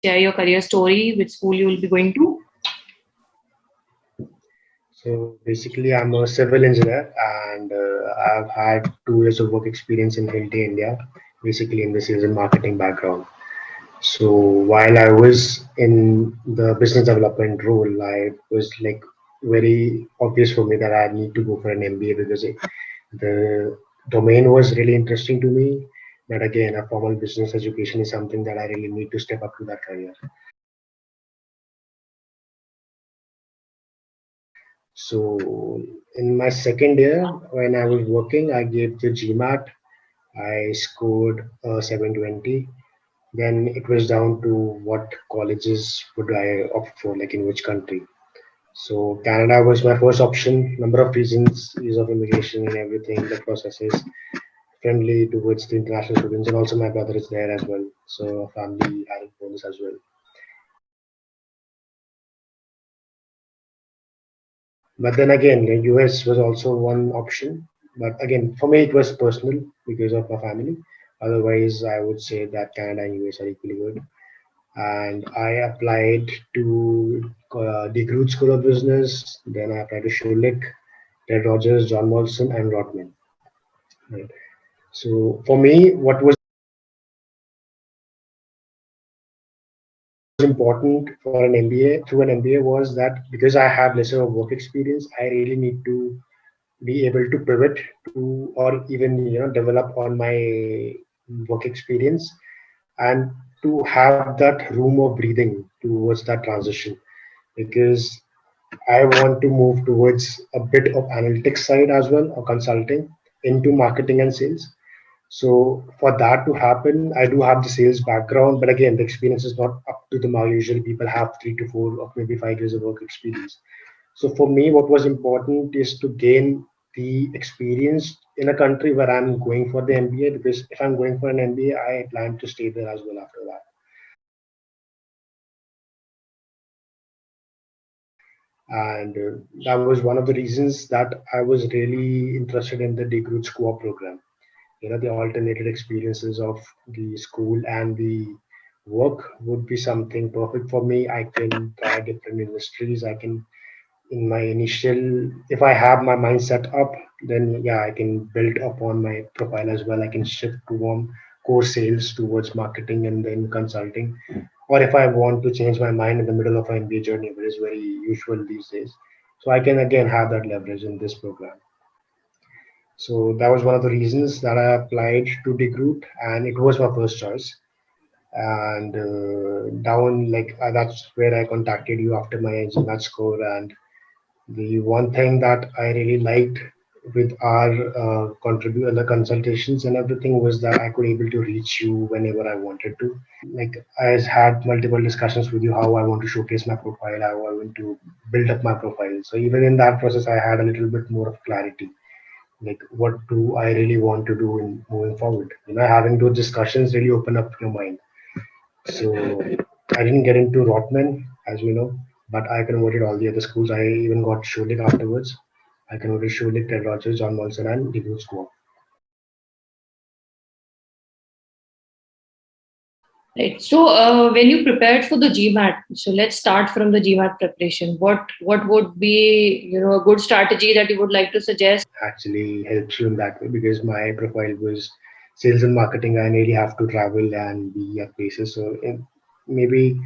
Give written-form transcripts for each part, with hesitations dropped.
share your career story, which school you will be going to. So basically, I'm a civil engineer, and I've had 2 years of work experience in Hilti, India, basically in the sales and marketing background. So while I was in the business development role, I was like very obvious for me that I need to go for an MBA because the domain was really interesting to me. But again, a formal business education is something that I really need to step up to that career. So in my second year, when I was working, I gave the GMAT. I scored 720. Then it was down to what colleges would I opt for, like in which country. So Canada was my first option. Number of reasons: ease of immigration and everything. The process is friendly towards the international students, and also my brother is there as well. So family added bonus as well. But then again, the US was also one option. But again, for me, it was personal because of my family. Otherwise, I would say that Canada and US are equally good. And I applied to the Groot School of Business. Then I applied to Schulich, Ted Rogers, John Molson, and Rotman. Right. So for me, what was important for an MBA through an MBA was that because I have lesser of work experience, I really need to be able to pivot to or even develop on my work experience and to have that room of breathing towards that transition because I want to move towards a bit of analytics side as well or consulting into marketing and sales. So for that to happen, I do have the sales background, but again, the experience is not up to the mark. Usually people have 3 to 4 or maybe 5 years of work experience. So for me, what was important is to gain the experience in a country where I'm going for the MBA because if I'm going for an MBA, I plan to stay there as well after that. And that was one of the reasons that I was really interested in the Degroots Co-op program. The alternated experiences of the school and the work would be something perfect for me. I can try different industries. I can in my initial if I have my mind set up, then yeah, I can build upon my profile as well. I can shift to one core sales towards marketing and then consulting, or if I want to change my mind in the middle of an MBA journey, which is very usual these days, so I can again have that leverage in this program. So that was one of the reasons that I applied to the group, and it was my first choice. And down like that's where I contacted you after my GMAT score. And the one thing that I really liked with our the consultations and everything was that I could able to reach you whenever I wanted to. Like I had multiple discussions with you how I want to showcase my profile, how I want to build up my profile. So even in that process, I had a little bit more of clarity. Like what do I really want to do in moving forward? Having those discussions really open up your mind. So I didn't get into Rotman, as we know, but I converted all the other schools. I even got Schulich afterwards. I converted Schulich, Ted Rogers, John Molson, and the Good School. Right. So when you prepared for the GMAT, so let's start from the GMAT preparation. What would be a good strategy that you would like to suggest? Actually helps you in that way because my profile was sales and marketing. I really have to travel and be at places. So maybe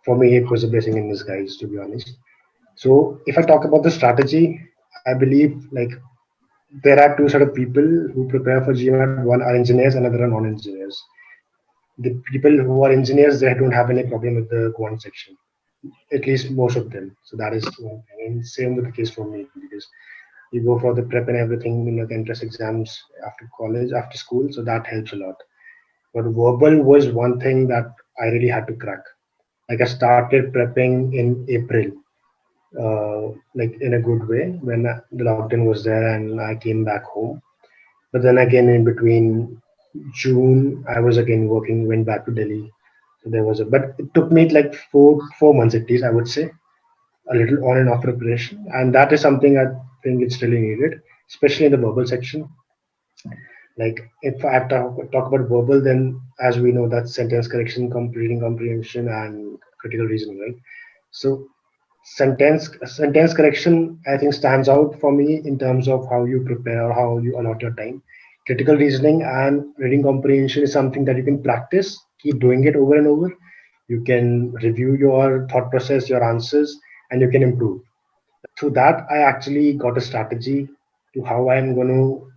for me, it was a blessing in disguise, to be honest. So if I talk about the strategy, I believe like there are two sort of people who prepare for GMAT. One are engineers, another are non-engineers. The people who are engineers, they don't have any problem with the quant section, at least most of them. So that is one thing. And same with the case for me because you go for the prep and everything, the entrance exams after college, after school. So that helps a lot. But verbal was one thing that I really had to crack. Like I started prepping in April, like in a good way when the lockdown was there and I came back home. But then again, in between June, I was again working, went back to Delhi. So there was but it took me like four months at least, I would say, a little on and off preparation. And that is something I think it's really needed, especially in the verbal section. Like if I have to talk about verbal, then as we know, that's sentence correction, reading comprehension, and critical reasoning, right? So sentence correction, I think, stands out for me in terms of how you prepare or how you allot your time. Critical reasoning and reading comprehension is something that you can practice, keep doing it over and over. You can review your thought process, your answers, and you can improve. Through that, I actually got a strategy to how I'm going to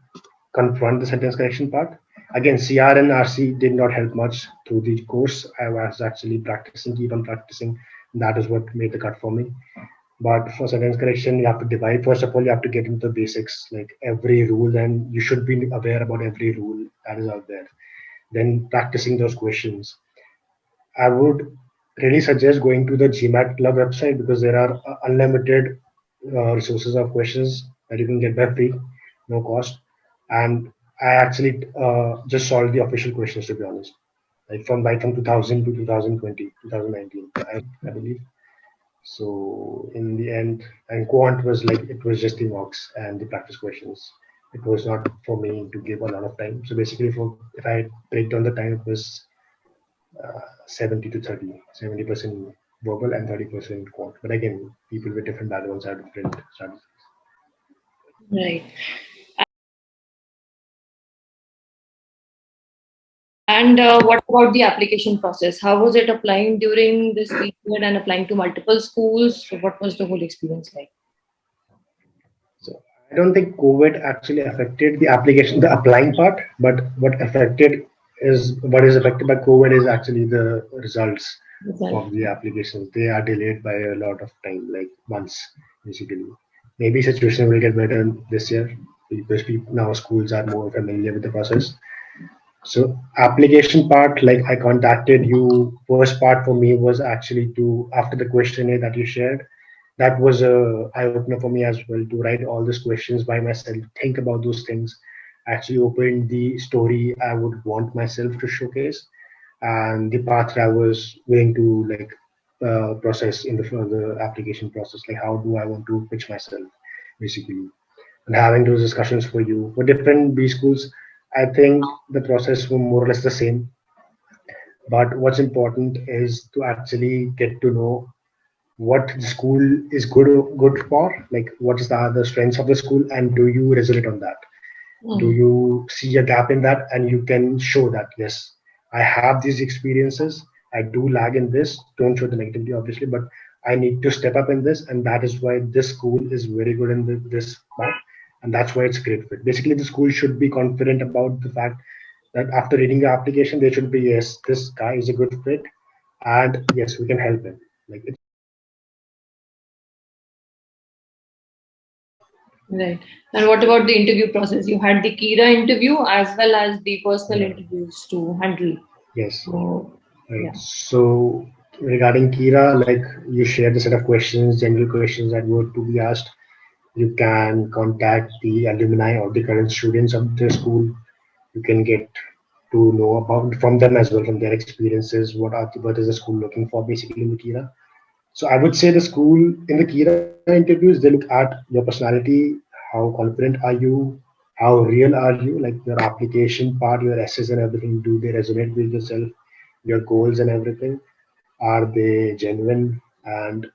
confront the sentence correction part. Again, CR and RC did not help much through the course. I was actually practicing, keep on practicing. That is what made the cut for me. But for sentence correction, you have to divide. First of all, you have to get into the basics, like every rule, and you should be aware about every rule that is out there. Then practicing those questions. I would really suggest going to the GMAT Club website because there are unlimited resources of questions that you can get by free, no cost. And I actually just solved the official questions, to be honest, like from 2000 to 2020, 2019, I believe. So in the end, and quant was like it was just the mocks and the practice questions. It was not for me to give a lot of time. So basically, for if I break down the time, it was 70 to 30, 70% verbal and 30% quant. But again, people with different backgrounds have different strategies. Right. And what about the application process? How was it applying during this period and applying to multiple schools? So what was the whole experience like? So I don't think COVID actually affected the application, the applying part, but what is affected by COVID is actually the results Result. of the applications. They are delayed by a lot of time, like months, basically. Maybe situation will get better this year because people, now schools are more familiar with the process. So application part, like I contacted you. First part for me was actually to after the questionnaire that you shared. That was a eye opener for me as well to write all these questions by myself, think about those things, actually open the story I would want myself to showcase, and the path I was willing to like process in the further application process. Like how do I want to pitch myself, basically, and having those discussions for you for different B schools. I think the process were more or less the same, but what's important is to actually get to know what the school is good for, like what is the strengths of the school, and do you resonate on that? Do Mm. you see a gap in that, and you can show that yes, I have these experiences, I do lag in this. Don't show the negativity, obviously, but I need to step up in this, and that is why this school is very good in this part, and that's why it's great fit. Basically, the school should be confident about the fact that after reading the application, they should be, yes, this guy is a good fit, and yes, we can help him. Like it's Right. And what about the interview process? You had the Kira interview as well as the personal uh, interviews to handle. yes. So, Right. yeah. So regarding Kira, like you shared the set of questions, general questions that were to be asked. You can contact the alumni or the current students of the school. You can get to know about from them as well, from their experiences. What is the school looking for basically in the Kira? So I would say the school in the Kira interviews, they look at your personality, how confident are you, how real are you, like your application part, your essays and everything. Do they resonate with yourself, your goals and everything? Are they genuine? And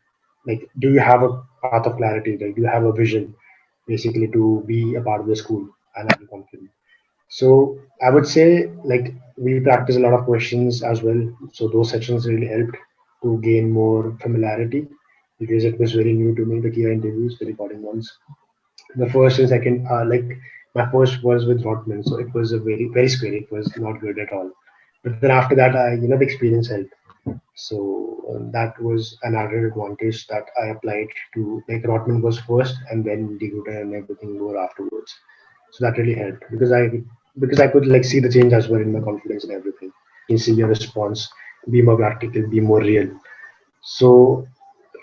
like, do you have a path of clarity? Like, do you have a vision basically to be a part of the school? And are you confident? So I would say like we practice a lot of questions as well. So those sessions really helped to gain more familiarity because it was very new to me, the Kia interviews, the recording ones. The first and second, like my first was with Rotman, so it was a very scary. It was not good at all. But then after that, the experience helped. So that was an added advantage that I applied to. Like Rotman was first, and then Deguta and everything were afterwards. So that really helped because I could like see the change as well in my confidence and everything. You see your response, be more practical, be more real. So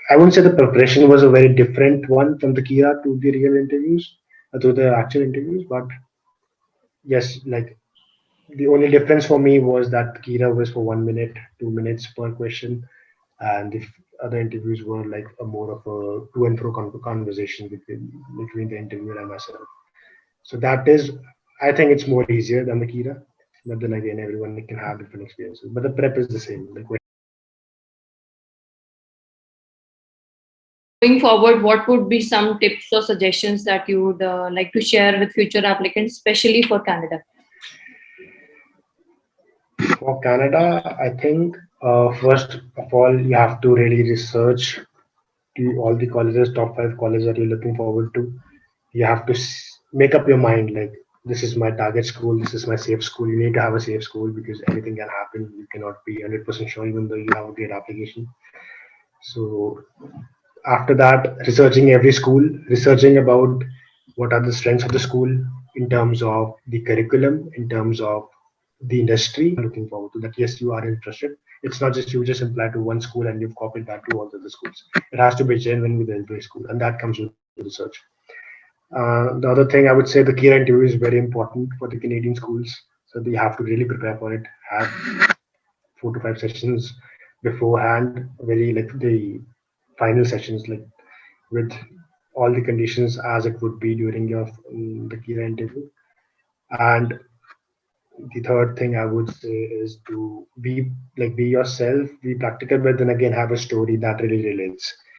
I wouldn't say the preparation was a very different one from the Kia to the real interviews, to the actual interviews. But yes, like the only difference for me was that Kira was for 1 minute, 2 minutes per question, and the other interviews were like a more of a to and fro conversation between the interviewer and myself. So that is I think it's more easier than the Kira, but then again, everyone can have different experiences. But the prep is the same. The Going forward, what would be some tips or suggestions that you would like to share with future applicants, especially for Canada? For Canada, I think first of all, you have to really research all the colleges, top 5 colleges that you're looking forward to. You have to make up your mind like, this is my target school, this is my safe school. You need to have a safe school because anything can happen. You cannot be 100% sure even though you have a great application. So after that, researching every school, researching about what are the strengths of the school in terms of the curriculum, in terms of the industry looking forward to, that yes, you are interested. It's not just you just apply to one school and you've copied that to all the other schools. It has to be genuine with every school, and that comes with research. The other thing I would say, the Kira interview is very important for the Canadian schools. So they have to really prepare for it, have 4 to 5 sessions beforehand, very like the final sessions, like with all the conditions as it would be during your the Kira interview. And the third thing I would say is to be yourself, be practical, but then again have a story that really relates.